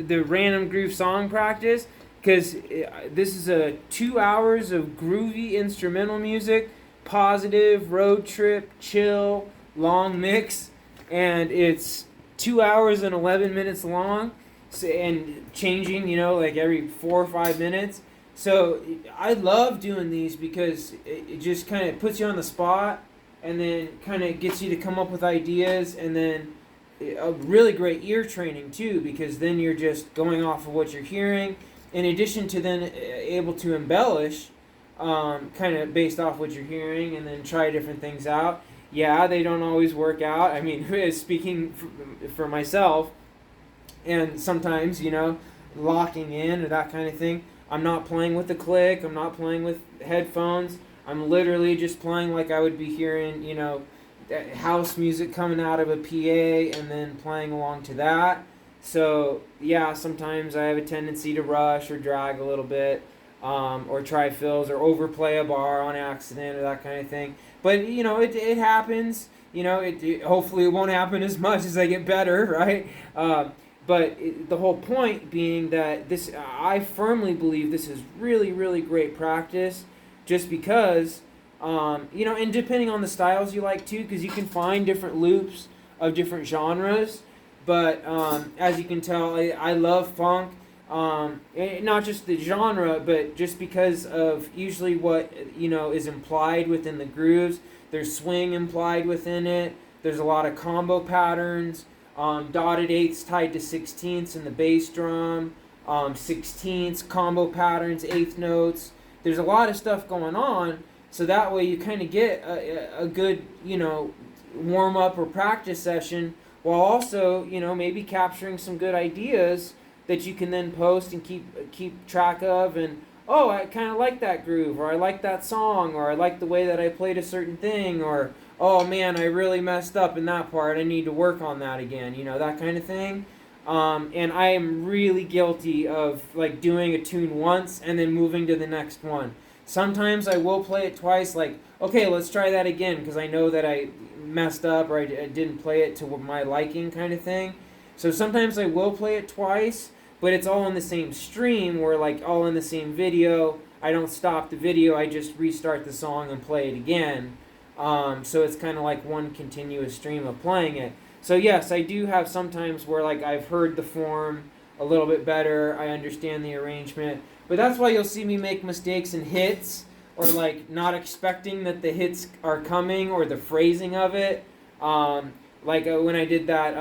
the random groove song practice, because this is 2 hours of groovy instrumental music, positive, road trip, chill, long mix, and it's 2 hours and 11 minutes long, so, and changing, like every 4 or 5 minutes. So I love doing these because it just kind of puts you on the spot and then kind of gets you to come up with ideas, and then a really great ear training too, because then you're just going off of what you're hearing, in addition to then able to embellish kind of based off what you're hearing, and then try different things out. Yeah, they don't always work out. I mean, speaking for myself, and sometimes, locking in or that kind of thing, I'm not playing with the click, I'm not playing with headphones, I'm literally just playing like I would be hearing, house music coming out of a PA, and then playing along to that. So, yeah, sometimes I have a tendency to rush or drag a little bit, or try fills, or overplay a bar on accident, or that kind of thing. But, it happens. Hopefully it won't happen as much as I get better, right? But the whole point being that I firmly believe this is really, really great practice, just because, and depending on the styles you like too, because you can find different loops of different genres. But as you can tell, I love funk, not just the genre, but just because of usually what is implied within the grooves. There's swing implied within it. There's a lot of combo patterns. Dotted eighths tied to sixteenths in the bass drum, sixteenths, combo patterns, eighth notes. There's a lot of stuff going on, so that way you kind of get a good, warm up or practice session, while also, maybe capturing some good ideas that you can then post and keep track of, and oh, I kind of like that groove, or I like that song, or I like the way that I played a certain thing, or oh man, I really messed up in that part, I need to work on that again, that kind of thing. And I am really guilty of like doing a tune once and then moving to the next one. Sometimes I will play it twice, like, okay, let's try that again, because I know that I messed up, or I didn't play it to my liking, kind of thing. So sometimes I will play it twice, but it's all in the same stream, where like all in the same video. I don't stop the video, I just restart the song and play it again. So it's kind of like one continuous stream of playing it. So yes, I do have sometimes where like I've heard the form a little bit better, I understand the arrangement, but that's why you'll see me make mistakes in hits, or like not expecting that the hits are coming, or the phrasing of it. Like when I did that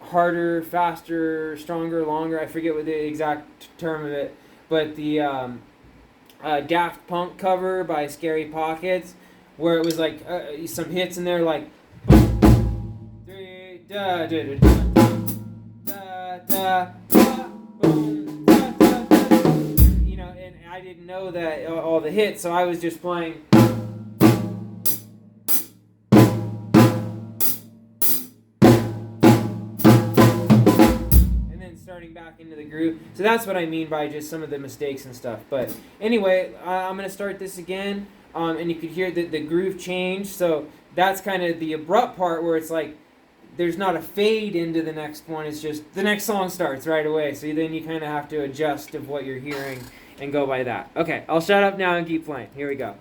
harder, faster, stronger, longer, I forget what the exact term of it, but the Daft Punk cover by Scary Pockets, where it was like some hits in there like da da da da da da boom da da da, and I didn't know that all the hits, so I was just playing and then starting back into the groove. So that's what I mean by just some of the mistakes and stuff. But anyway, I'm gonna start this again, and you could hear the groove change. So that's kind of the abrupt part, where it's like there's not a fade into the next one, it's just the next song starts right away. So then you kind of have to adjust of what you're hearing and go by that. Okay, I'll shut up now and keep playing. Here we go.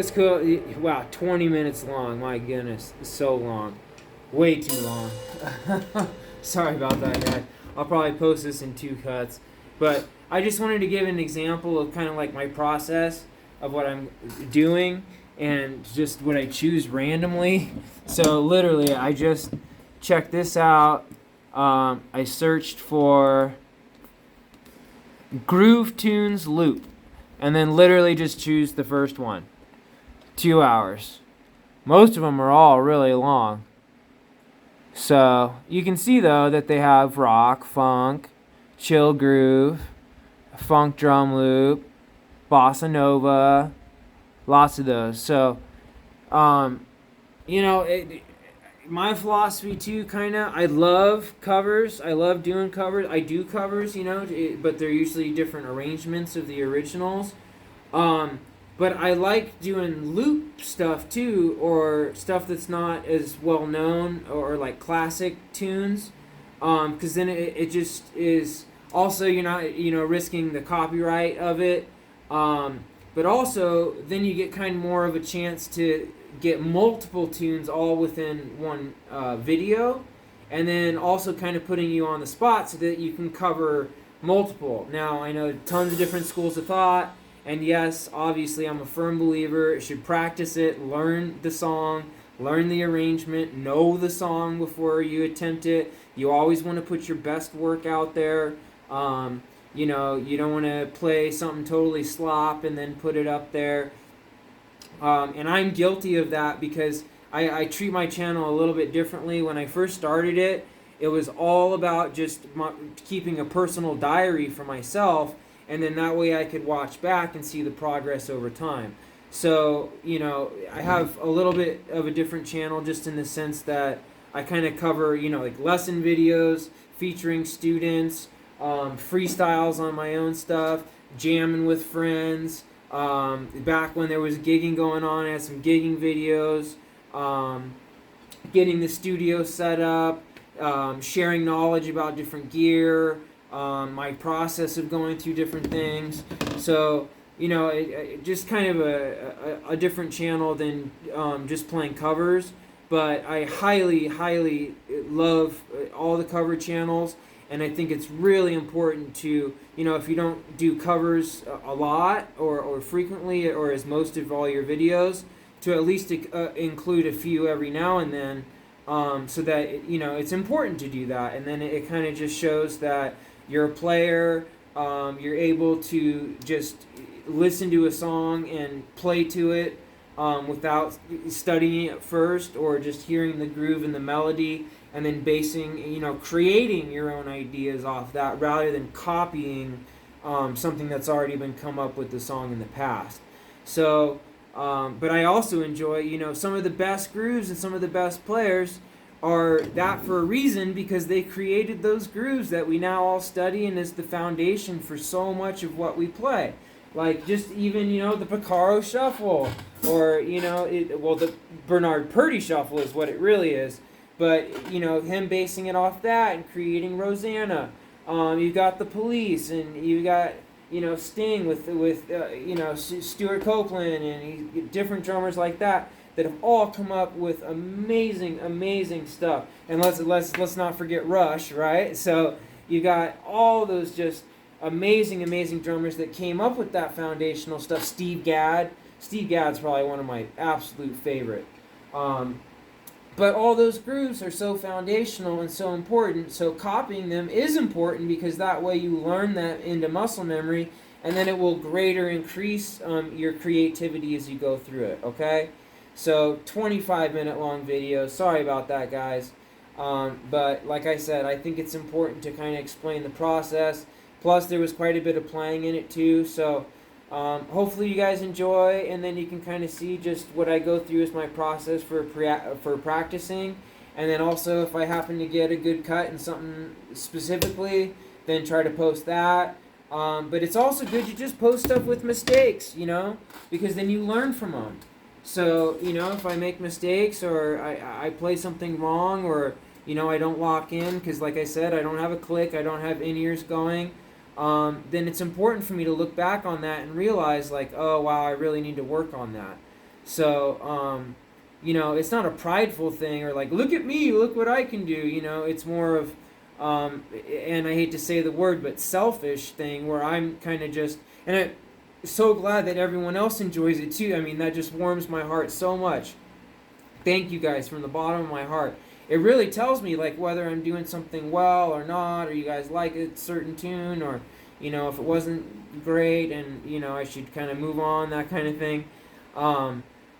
That's cool. Wow, 20 minutes long. My goodness, it's so long. Way too long. Sorry about that, guy. I'll probably post this in 2 cuts. But I just wanted to give an example of kind of like my process of what I'm doing and just what I choose randomly. So literally, I just checked this out. I searched for Groove Tunes Loop, and then literally just choose the first one. 2 hours. Most of them are all really long. So you can see though that they have rock, funk, chill groove, funk drum loop, bossa nova, lots of those. So, my philosophy too, I love covers. I love doing covers. I do covers, but they're usually different arrangements of the originals. But I like doing loop stuff too, or stuff that's not as well known, or like classic tunes, because then it just is. Also, you're not risking the copyright of it, but also then you get kind of more of a chance to get multiple tunes all within one video, and then also kind of putting you on the spot so that you can cover multiple. Now I know tons of different schools of thought. And yes, obviously, I'm a firm believer. You should practice it, learn the song, learn the arrangement, know the song before you attempt it. You always want to put your best work out there. You don't want to play something totally slop and then put it up there. And I'm guilty of that because I treat my channel a little bit differently. When I first started it, it was all about just keeping a personal diary for myself. And then that way I could watch back and see the progress over time. So, I have a little bit of a different channel just in the sense that I kind of cover, like lesson videos featuring students, freestyles on my own stuff, jamming with friends. Back when there was gigging going on, I had some gigging videos, getting the studio set up, sharing knowledge about different gear, my process of going through different things. So, it just kind of a different channel than just playing covers. But I highly, highly love all the cover channels. And I think it's really important to, if you don't do covers a lot or frequently or as most of all your videos, to at least include a few every now and then, so that, it's important to do that. And then it kind of just shows that you're a player, you're able to just listen to a song and play to it without studying it first or just hearing the groove and the melody and then basing, creating your own ideas off that rather than copying something that's already been come up with the song in the past. So, but I also enjoy, some of the best grooves and some of the best players are that for a reason because they created those grooves that we now all study and is the foundation for so much of what we play. Like just even, the Picaro Shuffle or, the Bernard Purdy Shuffle is what it really is. But, him basing it off that and creating Rosanna. You've got the Police and you've got, Sting with Stuart Copeland and different drummers like that have all come up with amazing stuff. And let's not forget Rush, right? So you got all those just amazing drummers that came up with that foundational stuff. Steve Gadd's probably one of my absolute favorite. But all those grooves are so foundational and so important. So copying them is important because that way you learn that into muscle memory, and then it will greater increase your creativity as you go through it. Okay. So 25-minute long video. Sorry about that, guys. But like I said, I think it's important to kind of explain the process. Plus, there was quite a bit of playing in it too. So hopefully you guys enjoy, and then you can kind of see just what I go through as my process for practicing. And then also, if I happen to get a good cut in something specifically, then try to post that. But it's also good to just post stuff with mistakes, because then you learn from them. So, if I make mistakes or I play something wrong or, I don't lock in because, like I said, I don't have a click, I don't have in-ears going, then it's important for me to look back on that and realize, like, oh, wow, I really need to work on that. So, it's not a prideful thing or like, look at me, look what I can do. It's more of, and I hate to say the word, but selfish thing where I'm kind of just, and I'm so glad that everyone else enjoys it too. I mean, that just warms my heart so much. Thank you guys from the bottom of my heart. It really tells me like whether I'm doing something well or not, or you guys like a certain tune, or if it wasn't great and I should kind of move on, that kind of thing.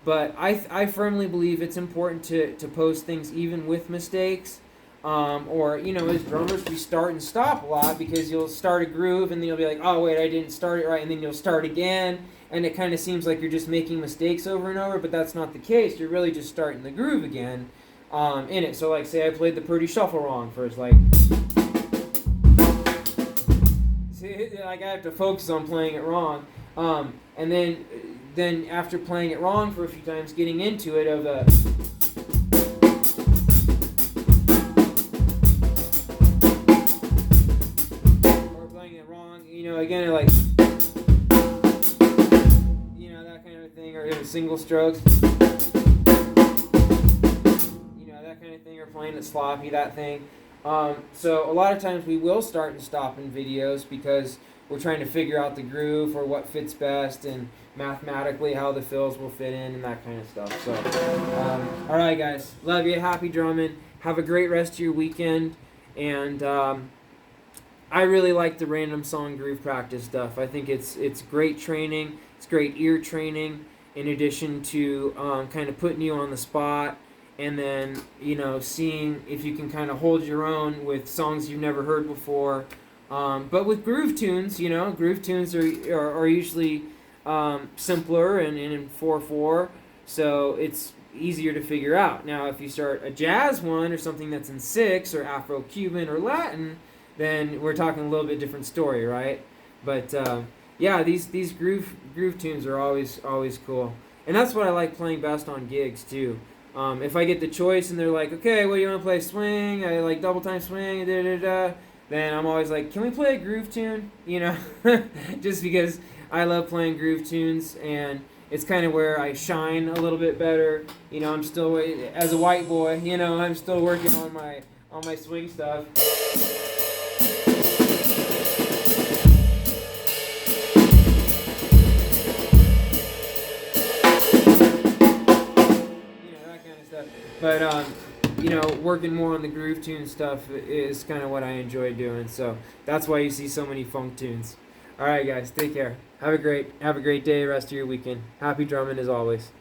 But I firmly believe it's important to post things even with mistakes. Or as drummers we start and stop a lot because you'll start a groove and then you'll be like, oh wait, I didn't start it right, and then you'll start again, and it kind of seems like you're just making mistakes over and over, but that's not the case. You're really just starting the groove again in it. So like say I played the Purdy Shuffle wrong first, like I have to focus on playing it wrong, and then after playing it wrong for a few times, getting into it of a again, like, that kind of thing, or single strokes, that kind of thing, or playing it sloppy, that thing. So a lot of times we will start and stop in videos because we're trying to figure out the groove or what fits best and mathematically how the fills will fit in and that kind of stuff. So, all right, guys, love you, happy drumming, have a great rest of your weekend, and I really like the random song groove practice stuff. I think it's great training. It's great ear training in addition to kind of putting you on the spot and then, seeing if you can kind of hold your own with songs you've never heard before. But with groove tunes, groove tunes are usually simpler and in 4/4, so it's easier to figure out. Now, if you start a jazz one or something that's in 6 or Afro-Cuban or Latin, then we're talking a little bit different story, right? But yeah, these groove tunes are always cool, and that's what I like playing best on gigs too. If I get the choice and they're like, okay, well, you want to play swing? I like double time swing, da da da. Then I'm always like, can we play a groove tune? Just because I love playing groove tunes, and it's kind of where I shine a little bit better. I'm still, as a white boy, I'm still working on my swing stuff. But working more on the groove tune stuff is kind of what I enjoy doing. So that's why you see so many funk tunes. All right, guys, take care. Have a great day, rest of your weekend. Happy drumming as always.